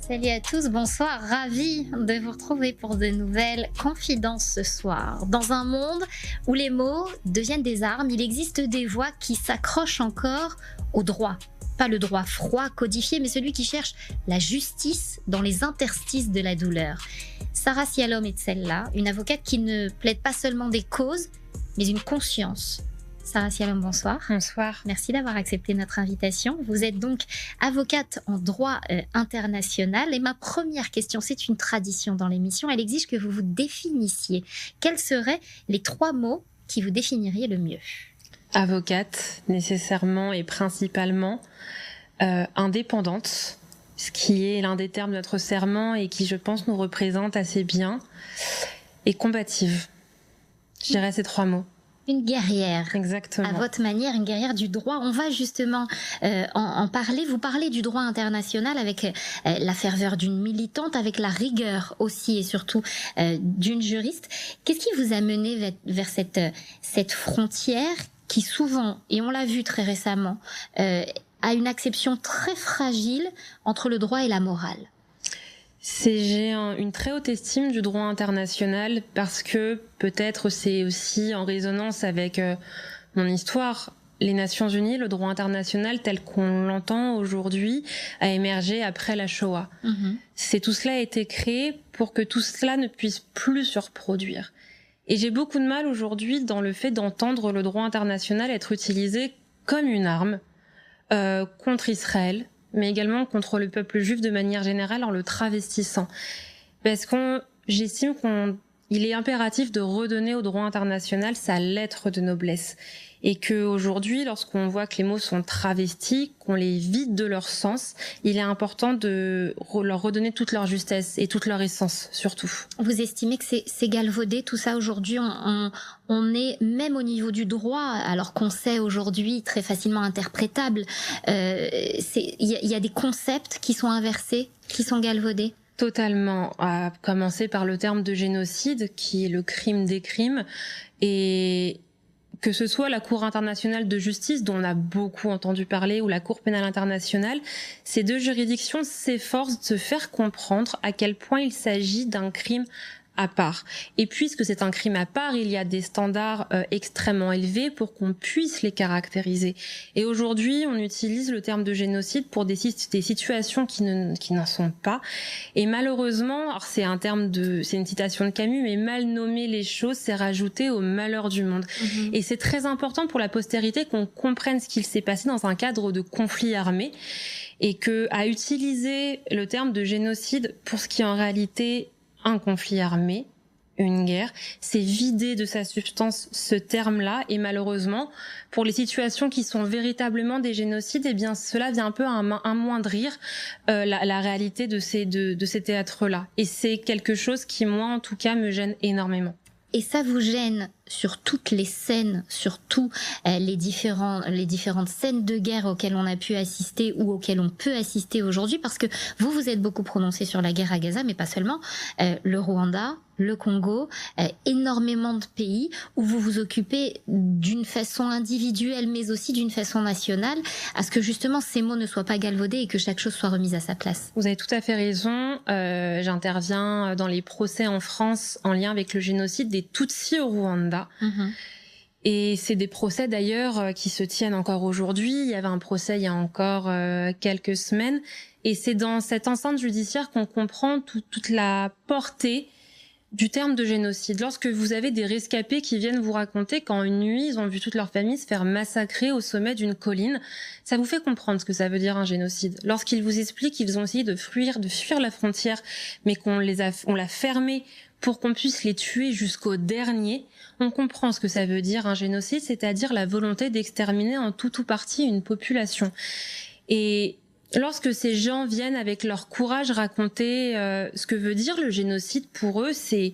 Salut à tous, bonsoir, ravi de vous retrouver pour de nouvelles confidences ce soir. Dans un monde où les mots deviennent des armes, il existe des voix qui s'accrochent encore au droit. Pas le droit froid, codifié, mais celui qui cherche la justice dans les interstices de la douleur. Sarah Sialom est celle-là, une avocate qui ne plaide pas seulement des causes, mais une conscience. Sarah Sialom, bonsoir. Bonsoir. Merci d'avoir accepté notre invitation. Vous êtes donc avocate en droit international. Et ma première question, c'est une tradition dans l'émission. Elle exige que vous vous définissiez. Quels seraient les 3 mots qui vous définiriez le mieux? Avocate, nécessairement et principalement. Indépendante, ce qui est l'un des termes de notre serment et qui, je pense, nous représente assez bien. Et combative. Je dirais ces 3 mots. Une guerrière. Exactement. À votre manière, une guerrière du droit. On va justement en parler. Vous parlez du droit international avec la ferveur d'une militante, avec la rigueur aussi et surtout d'une juriste. Qu'est-ce qui vous a mené vers cette frontière qui souvent, et on l'a vu très récemment, a une acception très fragile entre le droit et la morale? J'ai une très haute estime du droit international parce que peut-être c'est aussi en résonance avec mon histoire. Les Nations Unies, le droit international tel qu'on l'entend aujourd'hui, a émergé après la Shoah. Tout cela a été créé pour que tout cela ne puisse plus se reproduire. Et j'ai beaucoup de mal aujourd'hui dans le fait d'entendre le droit international être utilisé comme une arme contre Israël, mais également contre le peuple juif de manière générale en le travestissant. Parce j'estime qu'il est impératif de redonner au droit international sa lettre de noblesse. Et qu'aujourd'hui, lorsqu'on voit que les mots sont travestis, qu'on les vide de leur sens, il est important de leur redonner toute leur justesse et toute leur essence, surtout. Vous estimez que c'est galvaudé tout ça aujourd'hui? On est même au niveau du droit, alors qu'on sait aujourd'hui très facilement interprétable. Il y a des concepts qui sont inversés, qui sont galvaudés. Totalement, à commencer par le terme de génocide, qui est le crime des crimes, et que ce soit la Cour internationale de justice, dont on a beaucoup entendu parler, ou la Cour pénale internationale, ces 2 juridictions s'efforcent de se faire comprendre à quel point il s'agit d'un crime à part. Et puisque c'est un crime à part, il y a des standards extrêmement élevés pour qu'on puisse les caractériser. Et aujourd'hui, on utilise le terme de génocide pour des situations qui n'en sont pas. Et malheureusement, alors c'est une citation de Camus, mais mal nommer les choses, c'est rajouter au malheur du monde. Et c'est très important pour la postérité qu'on comprenne ce qu'il s'est passé dans un cadre de conflit armé. Et à utiliser le terme de génocide pour ce qui est en réalité un conflit armé, une guerre, c'est vider de sa substance ce terme-là, et malheureusement, pour les situations qui sont véritablement des génocides, eh bien cela vient un peu amoindrir la réalité de ces théâtres-là. Et c'est quelque chose qui, moi, en tout cas, me gêne énormément. Et ça vous gêne sur toutes les scènes, sur tous les différentes scènes de guerre auxquelles on a pu assister ou auxquelles on peut assister aujourd'hui, parce que vous êtes beaucoup prononcé sur la guerre à Gaza, mais pas seulement, le Rwanda, le Congo, énormément de pays où vous vous occupez d'une façon individuelle, mais aussi d'une façon nationale, à ce que justement ces mots ne soient pas galvaudés et que chaque chose soit remise à sa place. Vous avez tout à fait raison. J'interviens dans les procès en France en lien avec le génocide des Tutsis au Rwanda. Et c'est des procès d'ailleurs qui se tiennent encore aujourd'hui. Il y avait un procès il y a encore quelques semaines. Et c'est dans cette enceinte judiciaire qu'on comprend toute la portée du terme de génocide. Lorsque vous avez des rescapés qui viennent vous raconter qu'en une nuit, ils ont vu toute leur famille se faire massacrer au sommet d'une colline, ça vous fait comprendre ce que ça veut dire un génocide. Lorsqu'ils vous expliquent qu'ils ont essayé de fuir la frontière, mais on l'a fermée pour qu'on puisse les tuer jusqu'au dernier, on comprend ce que ça veut dire un génocide, c'est-à-dire la volonté d'exterminer en tout ou partie une population. Et lorsque ces gens viennent avec leur courage raconter ce que veut dire le génocide pour eux, c'est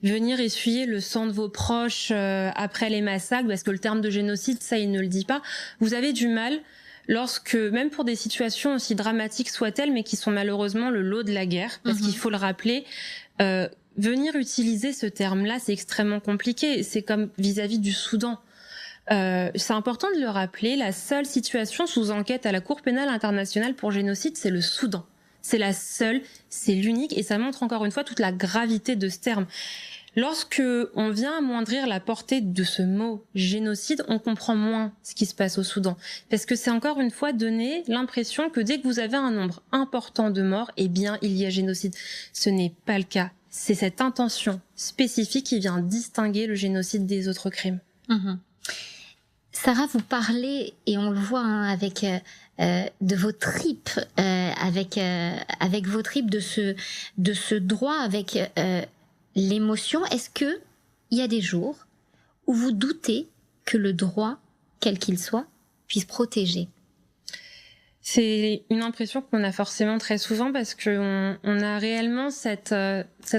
venir essuyer le sang de vos proches après les massacres, parce que le terme de génocide, ça, il ne le dit pas. Vous avez du mal lorsque, même pour des situations aussi dramatiques soient-elles, mais qui sont malheureusement le lot de la guerre, parce qu'il faut le rappeler, venir utiliser ce terme-là, c'est extrêmement compliqué. C'est comme vis-à-vis du Soudan. C'est important de le rappeler, la seule situation sous enquête à la Cour pénale internationale pour génocide, c'est le Soudan. C'est la seule, c'est l'unique, et ça montre encore une fois toute la gravité de ce terme. Lorsque on vient amoindrir la portée de ce mot génocide, on comprend moins ce qui se passe au Soudan. Parce que c'est encore une fois donner l'impression que dès que vous avez un nombre important de morts, eh bien, il y a génocide. Ce n'est pas le cas. C'est cette intention spécifique qui vient distinguer le génocide des autres crimes. Mmh. Sarah, vous parlez, et on le voit avec de vos tripes, avec vos tripes de ce droit, avec l'émotion. Est-ce que il y a des jours où vous doutez que le droit, quel qu'il soit, puisse protéger? C'est une impression qu'on a forcément très souvent parce que on a réellement cette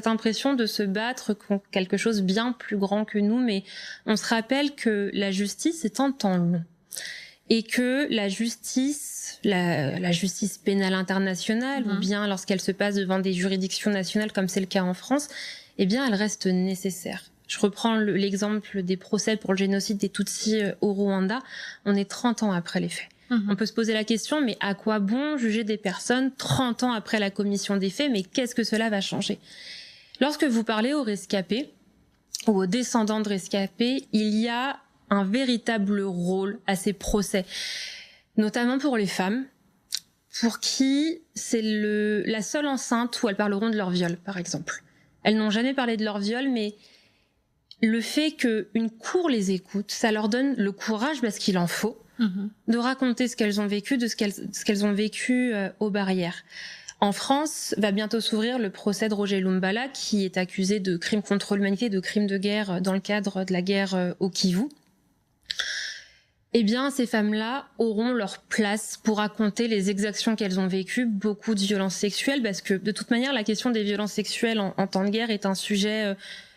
impression de se battre contre quelque chose bien plus grand que nous, mais on se rappelle que la justice est un temps long et que la justice pénale internationale, ou bien lorsqu'elle se passe devant des juridictions nationales comme c'est le cas en France, eh bien elle reste nécessaire. Je reprends l'exemple des procès pour le génocide des Tutsis au Rwanda. On est 30 ans après les faits. On peut se poser la question, mais à quoi bon juger des personnes 30 ans après la commission des faits? Mais qu'est-ce que cela va changer? Lorsque vous parlez aux rescapés ou aux descendants de rescapés, il y a un véritable rôle à ces procès, notamment pour les femmes, pour qui c'est la seule enceinte où elles parleront de leur viol, par exemple. Elles n'ont jamais parlé de leur viol, mais le fait qu'une cour les écoute, ça leur donne le courage, parce qu'il en faut, de raconter ce qu'elles ont vécu, de ce qu'elles ont vécu aux barrières. En France, va bientôt s'ouvrir le procès de Roger Lumbala, qui est accusé de crimes contre l'humanité, de crimes de guerre dans le cadre de la guerre au Kivu. Eh bien, ces femmes-là auront leur place pour raconter les exactions qu'elles ont vécues, beaucoup de violences sexuelles, parce que de toute manière, la question des violences sexuelles en temps de guerre est un sujet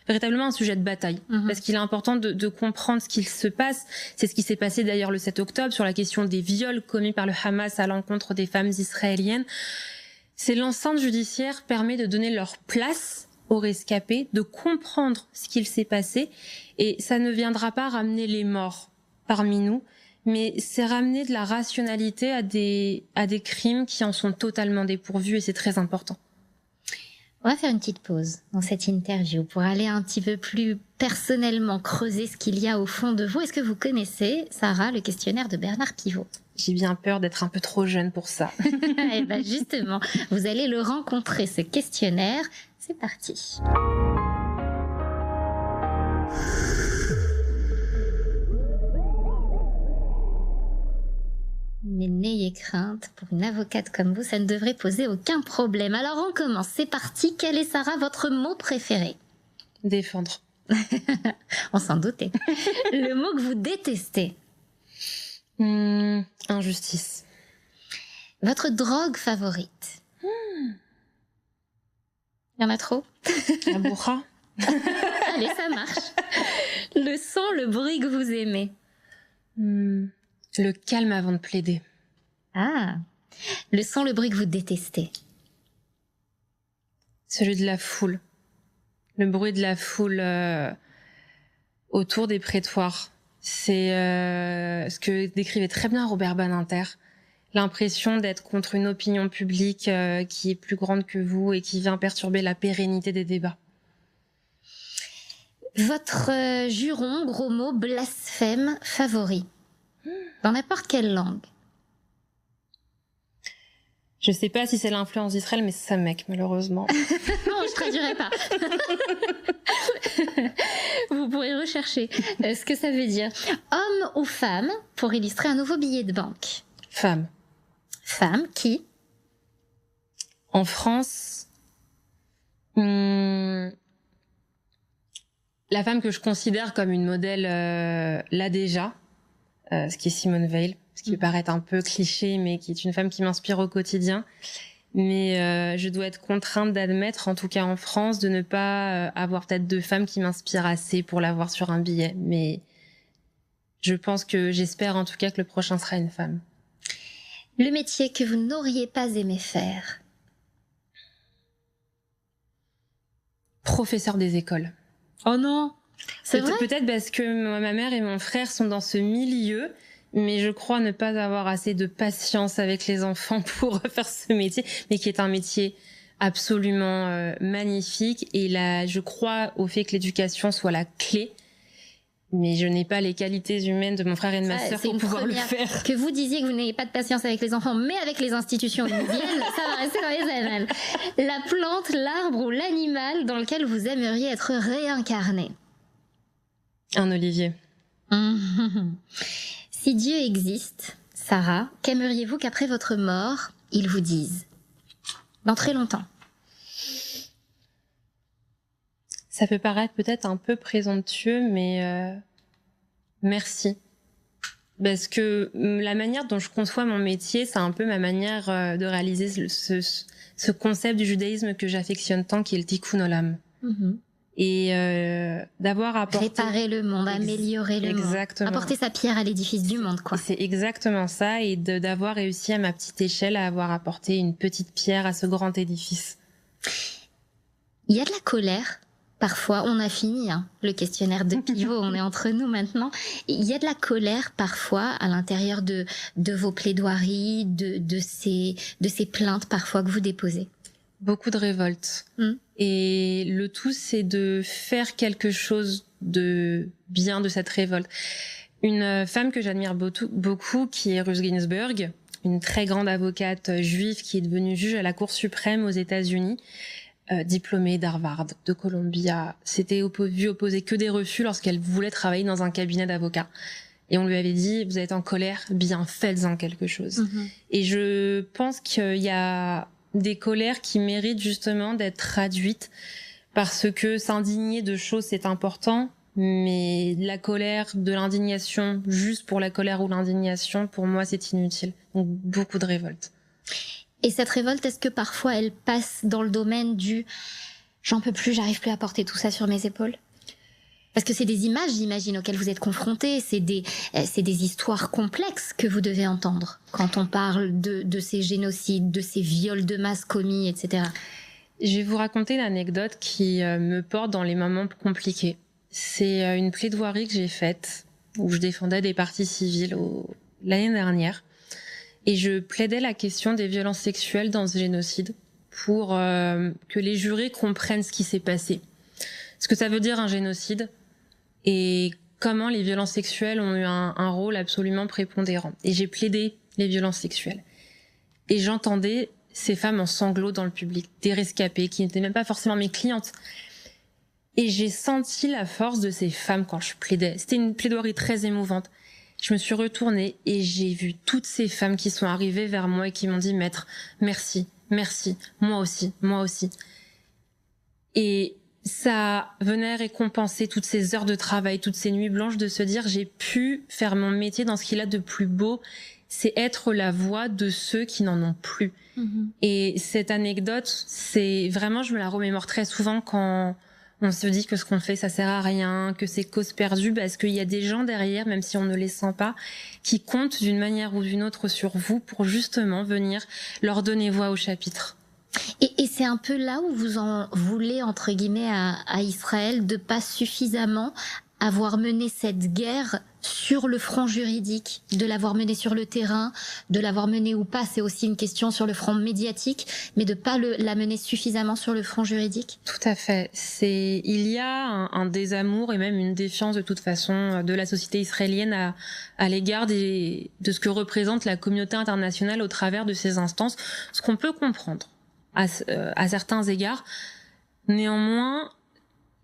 véritablement un sujet de bataille, parce qu'il est important de comprendre ce qu'il se passe. C'est ce qui s'est passé d'ailleurs le 7 octobre sur la question des viols commis par le Hamas à l'encontre des femmes israéliennes. C'est l'enceinte judiciaire permet de donner leur place aux rescapés, de comprendre ce qu'il s'est passé, et ça ne viendra pas ramener les morts parmi nous, mais c'est ramener de la rationalité à des crimes qui en sont totalement dépourvus, et c'est très important. On va faire une petite pause dans cette interview pour aller un petit peu plus personnellement creuser ce qu'il y a au fond de vous. Est-ce que vous connaissez, Sarah, le questionnaire de Bernard Pivot? J'ai bien peur d'être un peu trop jeune pour ça. Et ben justement, vous allez le rencontrer, ce questionnaire. C'est parti. Mais n'ayez crainte, pour une avocate comme vous, ça ne devrait poser aucun problème. Alors on commence, c'est parti. Quel est, Sarah, votre mot préféré? Défendre. On s'en doutait. Le mot que vous détestez? Injustice. Votre drogue favorite? Il y en a trop? La bourra. Allez, ça marche. Le son, le bruit que vous aimez? Le calme avant de plaider. Ah. Le son, le bruit que vous détestez? Celui de la foule. Le bruit de la foule autour des prétoires. C'est ce que décrivait très bien Robert Badinter. L'impression d'être contre une opinion publique qui est plus grande que vous et qui vient perturber la pérennité des débats. Votre juron, gros mot, blasphème favori? Dans n'importe quelle langue. Je sais pas si c'est l'influence d'Israël, mais c'est Samek, malheureusement. Non, je traduirai pas. Vous pourrez rechercher ce que ça veut dire. Homme ou femme, pour illustrer un nouveau billet de banque? Femme. Femme qui? En France, la femme que je considère comme une modèle l'a déjà, ce qui est Simone Veil, ce qui peut paraître un peu cliché, mais qui est une femme qui m'inspire au quotidien. Mais je dois être contrainte d'admettre, en tout cas en France, de ne pas avoir peut-être de femme qui m'inspire assez pour l'avoir sur un billet. Mais j'espère en tout cas que le prochain sera une femme. Le métier que vous n'auriez pas aimé faire? Professeur des écoles. Oh non! C'est vrai? Peut-être parce que ma mère et mon frère sont dans ce milieu, mais je crois ne pas avoir assez de patience avec les enfants pour faire ce métier, mais qui est un métier absolument magnifique. Et là, je crois au fait que l'éducation soit la clé, mais je n'ai pas les qualités humaines de mon frère et de ma sœur pour pouvoir le faire. Que vous disiez que vous n'avez pas de patience avec les enfants, mais avec les institutions onusiennes, ça va rester dans les annales. La plante, l'arbre ou l'animal dans lequel vous aimeriez être réincarné? Un olivier. Si Dieu existe, Sarah, qu'aimeriez-vous qu'après votre mort, il vous dise? Dans très longtemps. Ça peut paraître peut-être un peu présomptueux, mais merci. Parce que la manière dont je conçois mon métier, c'est un peu ma manière de réaliser ce concept du judaïsme que j'affectionne tant, qui est le tikkun olam. Et d'avoir apporté... Réparer le monde, améliorer le monde. Apporter sa pierre à l'édifice du monde, quoi. C'est exactement ça, et d'avoir réussi à ma petite échelle à avoir apporté une petite pierre à ce grand édifice. Il y a de la colère. Parfois, on a fini le questionnaire de pivot, on est entre nous maintenant. Il y a de la colère parfois à l'intérieur de vos plaidoiries, de ces plaintes parfois que vous déposez. Beaucoup de révolte. Et le tout, c'est de faire quelque chose de bien de cette révolte. Une femme que j'admire beaucoup, qui est Ruth Ginsburg, une très grande avocate juive qui est devenue juge à la Cour suprême aux États-Unis, diplômée d'Harvard, de Columbia, s'était vu opposer que des refus lorsqu'elle voulait travailler dans un cabinet d'avocats. Et on lui avait dit, vous êtes en colère, bien faites-en quelque chose. Et je pense qu'il y a des colères qui méritent justement d'être traduites, parce que s'indigner de choses, c'est important, mais la colère, de l'indignation, juste pour la colère ou l'indignation, pour moi, c'est inutile. Donc beaucoup de révolte. Et cette révolte, est-ce que parfois elle passe dans le domaine du « j'en peux plus, j'arrive plus à porter tout ça sur mes épaules » ? Parce que c'est des images, j'imagine, auxquelles vous êtes confrontés, c'est des histoires complexes que vous devez entendre quand on parle de ces génocides, de ces viols de masse commis, etc. Je vais vous raconter une anecdote qui me porte dans les moments compliqués. C'est une plaidoirie que j'ai faite où je défendais des partis civils l'année dernière. Et je plaidais la question des violences sexuelles dans ce génocide pour que les jurés comprennent ce qui s'est passé. Ce que ça veut dire un génocide et comment les violences sexuelles ont eu un rôle absolument prépondérant. Et j'ai plaidé les violences sexuelles. Et j'entendais ces femmes en sanglots dans le public, des rescapées qui n'étaient même pas forcément mes clientes. Et j'ai senti la force de ces femmes quand je plaidais. C'était une plaidoirie très émouvante. Je me suis retournée et j'ai vu toutes ces femmes qui sont arrivées vers moi et qui m'ont dit « Maître, merci, merci, moi aussi, moi aussi ». Et ça venait récompenser toutes ces heures de travail, toutes ces nuits blanches, de se dire « J'ai pu faire mon métier dans ce qu'il a de plus beau, c'est être la voix de ceux qui n'en ont plus ». Et cette anecdote, c'est vraiment, je me la remémore très souvent quand on se dit que ce qu'on fait, ça sert à rien, que c'est cause perdue, parce qu'il y a des gens derrière, même si on ne les sent pas, qui comptent d'une manière ou d'une autre sur vous pour justement venir leur donner voix au chapitre. Et c'est un peu là où vous en voulez, entre guillemets, à Israël, de pas suffisamment avoir mené cette guerre sur le front juridique, de l'avoir menée sur le terrain, de l'avoir menée ou pas, c'est aussi une question sur le front médiatique, mais de pas la mener suffisamment sur le front juridique. Tout à fait. Il y a un désamour et même une défiance de toute façon de la société israélienne à l'égard de ce que représente la communauté internationale au travers de ces instances, ce qu'on peut comprendre à certains égards. Néanmoins,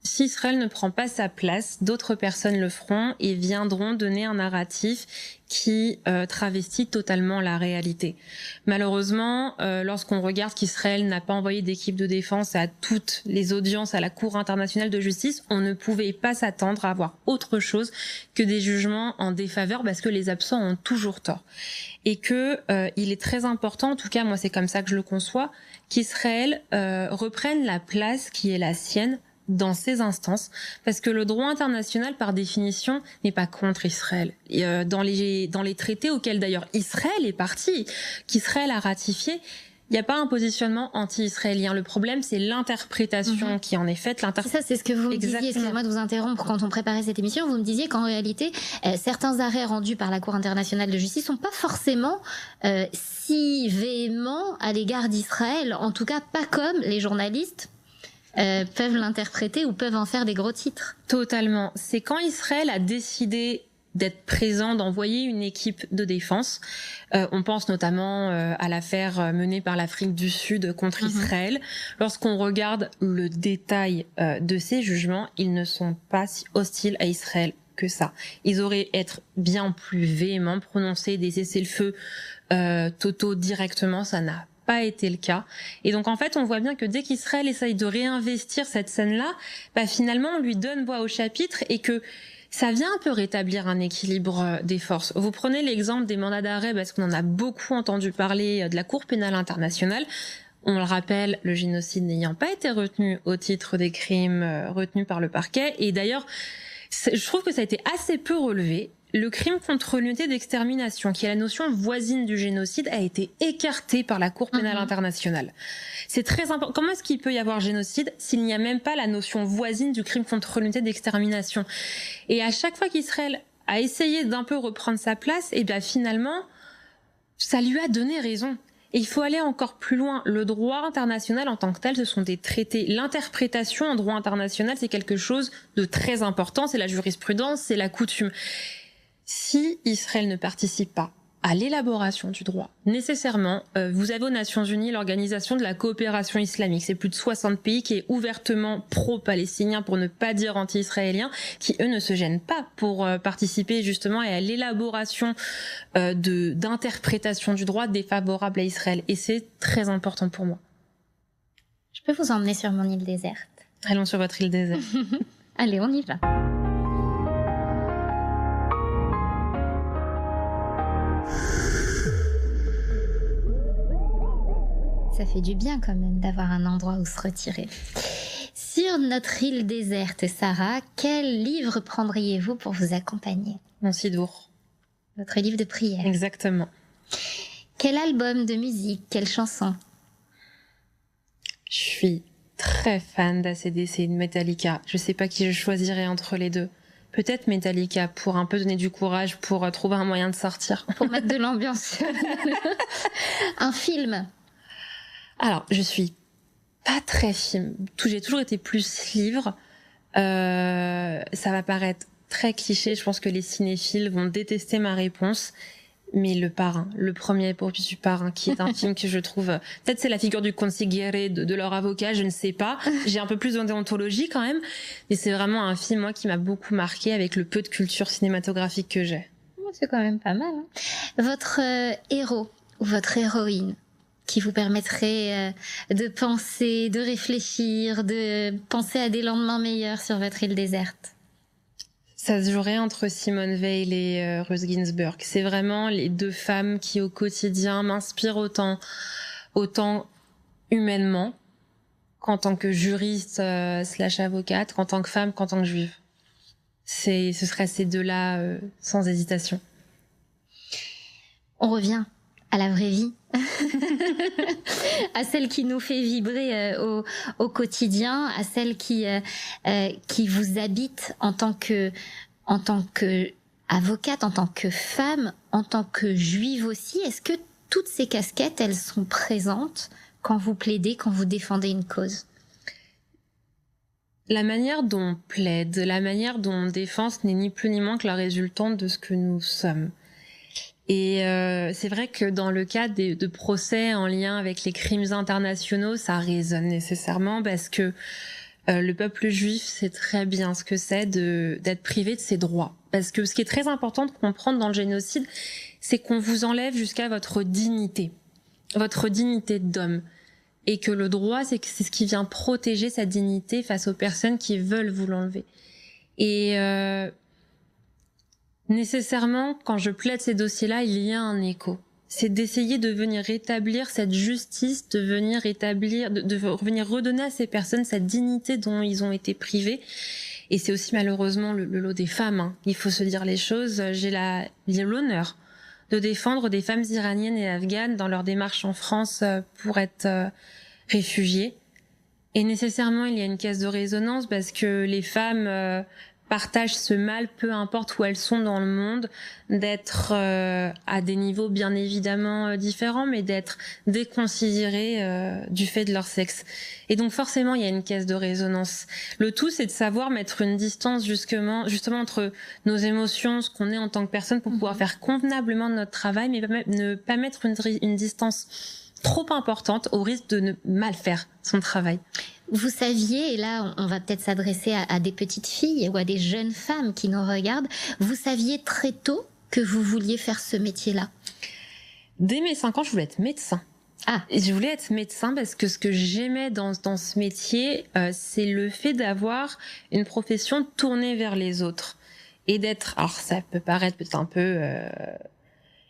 si Israël ne prend pas sa place, d'autres personnes le feront et viendront donner un narratif qui travestit totalement la réalité. Malheureusement, lorsqu'on regarde qu'Israël n'a pas envoyé d'équipe de défense à toutes les audiences à la Cour internationale de justice, on ne pouvait pas s'attendre à avoir autre chose que des jugements en défaveur, parce que les absents ont toujours tort. Et que il est très important, en tout cas moi c'est comme ça que je le conçois, qu'Israël reprenne la place qui est la sienne dans ces instances, parce que le droit international, par définition, n'est pas contre Israël. Dans les traités auxquels d'ailleurs Israël est parti, qu'Israël a ratifié, il n'y a pas un positionnement anti-israélien. Le problème, c'est l'interprétation qui en est faite. C'est ça, c'est ce que vous me disiez, excusez-moi de vous interrompre, quand on préparait cette émission, vous me disiez qu'en réalité, certains arrêts rendus par la Cour internationale de justice sont pas forcément si véhéments à l'égard d'Israël, en tout cas pas comme les journalistes peuvent l'interpréter ou peuvent en faire des gros titres. Totalement. C'est quand Israël a décidé d'être présent, d'envoyer une équipe de défense. On pense notamment à l'affaire menée par l'Afrique du Sud contre Israël. Lorsqu'on regarde le détail de ces jugements, ils ne sont pas si hostiles à Israël que ça. Ils auraient être bien plus véhéments, prononcer des cessez-le-feu totaux directement, ça n'a pas été le cas. Et donc en fait, on voit bien que dès qu'Israël essaye de réinvestir cette scène-là, finalement on lui donne voix au chapitre et que ça vient un peu rétablir un équilibre des forces. Vous prenez l'exemple des mandats d'arrêt parce qu'on en a beaucoup entendu parler de la Cour pénale internationale. On le rappelle, le génocide n'ayant pas été retenu au titre des crimes retenus par le parquet. Et d'ailleurs, je trouve que ça a été assez peu relevé. Le crime contre l'unité d'extermination, qui est la notion voisine du génocide, a été écarté par la Cour pénale internationale. C'est très important. Comment est-ce qu'il peut y avoir génocide s'il n'y a même pas la notion voisine du crime contre l'unité d'extermination? Et à chaque fois qu'Israël a essayé d'un peu reprendre sa place, et bien finalement, ça lui a donné raison. Et il faut aller encore plus loin. Le droit international en tant que tel, ce sont des traités. L'interprétation en droit international, c'est quelque chose de très important. C'est la jurisprudence, c'est la coutume. Si Israël ne participe pas à l'élaboration du droit, nécessairement, vous avez aux Nations Unies l'Organisation de la coopération islamique. C'est plus de 60 pays qui est ouvertement pro-palestinien, pour ne pas dire anti-israélien, qui eux ne se gênent pas pour participer justement à l'élaboration d'interprétation du droit défavorable à Israël. Et c'est très important pour moi. Je peux vous emmener sur mon île déserte? Allons sur votre île déserte. Allez, on y va. Ça fait du bien quand même d'avoir un endroit où se retirer. Sur notre île déserte, Sarah, quel livre prendriez-vous pour vous accompagner? Mon Sidour. Votre livre de prière. Exactement. Quel album de musique? Quelle chanson? Je suis très fan d'ACDC et de Metallica. Je sais pas qui je choisirais entre les deux. Peut-être Metallica, pour un peu donner du courage, pour trouver un moyen de sortir. Pour mettre de l'ambiance. Un film? Alors, je suis pas très film. J'ai toujours été plus livre. Ça va paraître très cliché. Je pense que les cinéphiles vont détester ma réponse. Mais Le Parrain, le premier opus du Parrain, qui est un film que je trouve... Peut-être c'est la figure du consigliere de leur avocat, je ne sais pas. J'ai un peu plus de déontologie quand même. Mais c'est vraiment un film, moi, qui m'a beaucoup marqué avec le peu de culture cinématographique que j'ai. C'est quand même pas mal. Hein. Votre héros ou votre héroïne qui vous permettrait de penser, de réfléchir, de penser à des lendemains meilleurs sur votre île déserte? Ça se jouerait entre Simone Veil et Ruth Ginsburg. C'est vraiment les deux femmes qui, au quotidien, m'inspirent autant humainement qu'en tant que juriste / avocate, qu'en tant que femme, qu'en tant que juive. Ce serait ces deux-là sans hésitation. On revient à la vraie vie, à celle qui nous fait vibrer au quotidien, à celle qui vous habite en tant que avocate, en tant que femme, en tant que juive aussi. Est-ce que toutes ces casquettes, elles sont présentes quand vous plaidez, quand vous défendez une cause? La manière dont on plaide, la manière dont on défend, ce n'est ni plus ni moins que la résultante de ce que nous sommes. Et c'est vrai que dans le cas de procès en lien avec les crimes internationaux, ça résonne nécessairement parce que le peuple juif sait très bien ce que c'est d'être privé de ses droits. Parce que ce qui est très important de comprendre dans le génocide, c'est qu'on vous enlève jusqu'à votre dignité d'homme. Et que le droit, c'est ce qui vient protéger sa dignité face aux personnes qui veulent vous l'enlever. Et nécessairement, quand je plaide ces dossiers-là, il y a un écho. C'est d'essayer de venir rétablir cette justice, de venir redonner à ces personnes cette dignité dont ils ont été privés. Et c'est aussi malheureusement le lot des femmes. Hein. Il faut se dire les choses. J'ai l'honneur de défendre des femmes iraniennes et afghanes dans leur démarche en France pour être réfugiées. Et nécessairement, il y a une caisse de résonance parce que les femmes partagent ce mal, peu importe où elles sont dans le monde, d'être à des niveaux bien évidemment différents, mais d'être déconsidérées du fait de leur sexe. Et donc forcément, il y a une caisse de résonance. Le tout, c'est de savoir mettre une distance justement entre nos émotions, ce qu'on est en tant que personne, pour pouvoir faire convenablement notre travail, mais ne pas mettre une distance trop importante au risque de ne mal faire son travail. Vous saviez, et là on va peut-être s'adresser à des petites filles ou à des jeunes femmes qui nous regardent, vous saviez très tôt que vous vouliez faire ce métier-là? Dès mes 5 ans, je voulais être médecin. Et je voulais être médecin parce que ce que j'aimais dans ce métier, c'est le fait d'avoir une profession tournée vers les autres. Et d'être, alors ça peut paraître peut-être un peu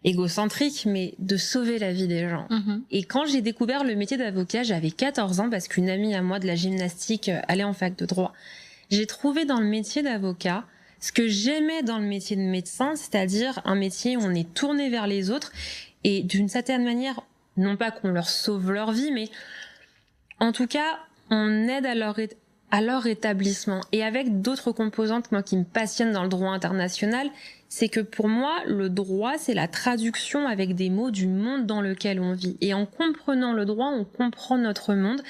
égocentrique, mais de sauver la vie des gens. Et quand j'ai découvert le métier d'avocat, j'avais 14 ans parce qu'une amie à moi de la gymnastique allait en fac de droit. J'ai trouvé dans le métier d'avocat ce que j'aimais dans le métier de médecin, c'est-à-dire un métier où on est tourné vers les autres et d'une certaine manière, non pas qu'on leur sauve leur vie, mais en tout cas, on aide à leur établissement. Et avec d'autres composantes, moi, qui me passionnent dans le droit international, c'est que pour moi, le droit, c'est la traduction avec des mots du monde dans lequel on vit. Et en comprenant le droit, on comprend notre monde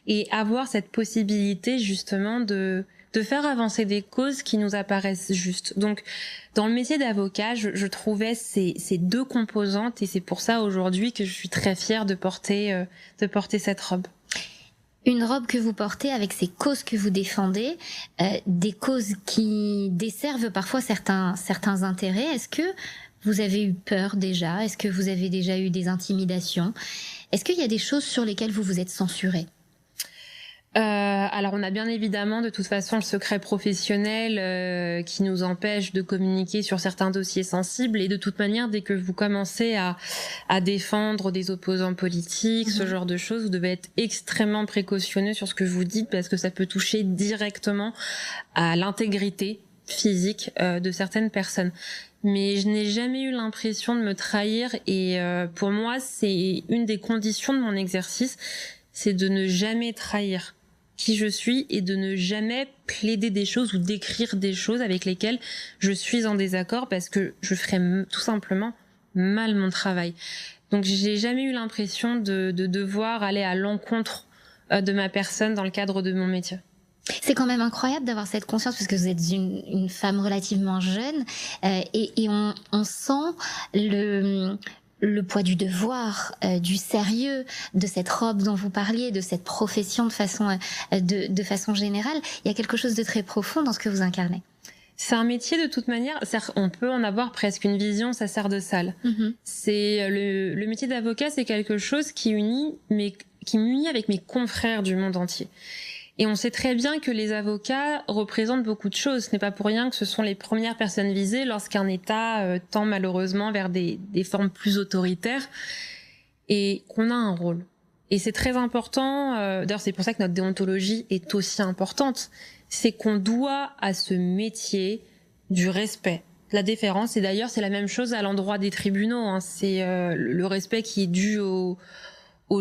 et avoir cette possibilité justement de faire avancer des causes qui nous apparaissent justes. Donc, dans le métier d'avocat, je trouvais ces deux composantes et c'est pour ça aujourd'hui que je suis très fière de porter cette robe. Une robe que vous portez avec ces causes que vous défendez, des causes qui desservent parfois certains intérêts. Est-ce que vous avez eu peur déjà? Est-ce que vous avez déjà eu des intimidations? Est-ce qu'il y a des choses sur lesquelles vous vous êtes censuré? Alors on a bien évidemment de toute façon le secret professionnel qui nous empêche de communiquer sur certains dossiers sensibles et de toute manière dès que vous commencez à défendre des opposants politiques, ce genre de choses, vous devez être extrêmement précautionneux sur ce que vous dites parce que ça peut toucher directement à l'intégrité physique de certaines personnes. Mais je n'ai jamais eu l'impression de me trahir et pour moi c'est une des conditions de mon exercice, c'est de ne jamais trahir qui je suis et de ne jamais plaider des choses ou décrire des choses avec lesquelles je suis en désaccord parce que je ferais tout simplement mal mon travail. Donc j'ai jamais eu l'impression de devoir aller à l'encontre de ma personne dans le cadre de mon métier. C'est quand même incroyable d'avoir cette conscience parce que vous êtes une femme relativement jeune et on sent le poids du devoir, du sérieux, de cette robe dont vous parliez, de cette profession de façon générale. Il y a quelque chose de très profond dans ce que vous incarnez. C'est un métier de toute manière, on peut en avoir presque une vision sacerdotale. C'est le métier d'avocat, c'est quelque chose qui m'unit avec mes confrères du monde entier. Et on sait très bien que les avocats représentent beaucoup de choses. Ce n'est pas pour rien que ce sont les premières personnes visées lorsqu'un État tend malheureusement vers des formes plus autoritaires et qu'on a un rôle. Et c'est très important, d'ailleurs c'est pour ça que notre déontologie est aussi importante, c'est qu'on doit à ce métier du respect, de la déférence. Et d'ailleurs c'est la même chose à l'endroit des tribunaux, hein. C'est le respect qui est dû aux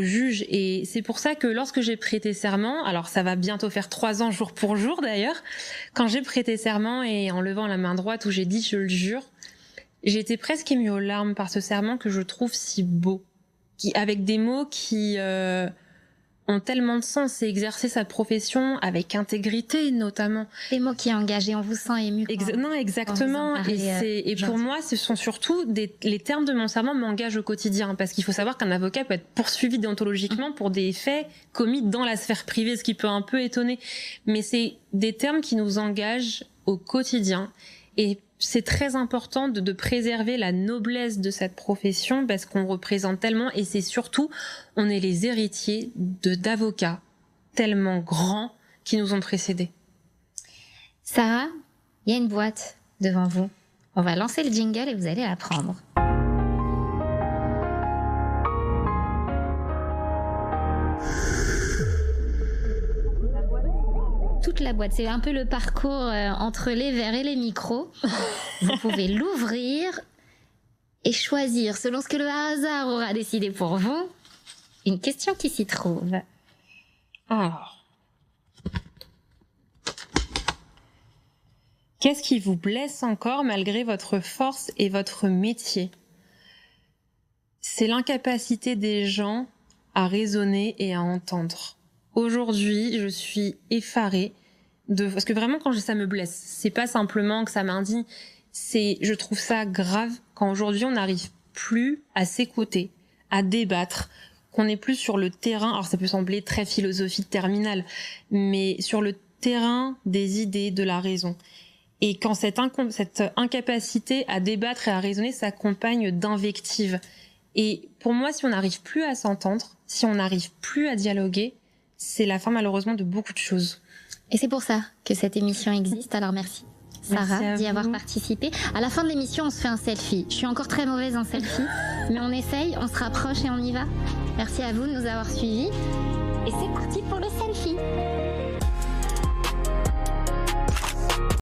juges. Et c'est pour ça que lorsque j'ai prêté serment, alors ça va bientôt faire 3 ans jour pour jour d'ailleurs, quand j'ai prêté serment et en levant la main droite où j'ai dit je le jure, j'ai été presque émue aux larmes par ce serment que je trouve si beau, avec des mots qui ont tellement de sens. C'est exercer sa profession avec intégrité notamment. Des mots qui engagent et on vous sent ému. Non, exactement. Et pour moi, ce sont surtout les termes de mon serment m'engagent au quotidien parce qu'il faut savoir qu'un avocat peut être poursuivi déontologiquement pour des faits commis dans la sphère privée, ce qui peut un peu étonner. Mais c'est des termes qui nous engagent au quotidien et c'est très important de préserver la noblesse de cette profession parce qu'on représente tellement et c'est surtout, on est les héritiers d'avocats tellement grands qui nous ont précédés. Sarah, il y a une boîte devant vous. On va lancer le jingle et vous allez la prendre. Toute la boîte, c'est un peu le parcours entre les verres et les micros. Vous pouvez l'ouvrir et choisir, selon ce que le hasard aura décidé pour vous, une question qui s'y trouve. Alors, qu'est-ce qui vous blesse encore malgré votre force et votre métier? C'est l'incapacité des gens à raisonner et à entendre. Aujourd'hui, je suis effarée parce que vraiment quand ça me blesse, c'est pas simplement que ça m'indigne, je trouve ça grave quand aujourd'hui on n'arrive plus à s'écouter, à débattre, qu'on n'est plus sur le terrain. Alors ça peut sembler très philosophique terminale, mais sur le terrain des idées, de la raison. Et quand cette incapacité à débattre et à raisonner s'accompagne d'invectives. Et pour moi, si on n'arrive plus à s'entendre, si on n'arrive plus à dialoguer, c'est la fin malheureusement de beaucoup de choses. Et c'est pour ça que cette émission existe, alors merci Sarah d'y avoir participé. À la fin de l'émission, on se fait un selfie. Je suis encore très mauvaise en selfie, mais on essaye, on se rapproche et on y va. Merci à vous de nous avoir suivis. Et c'est parti pour le selfie.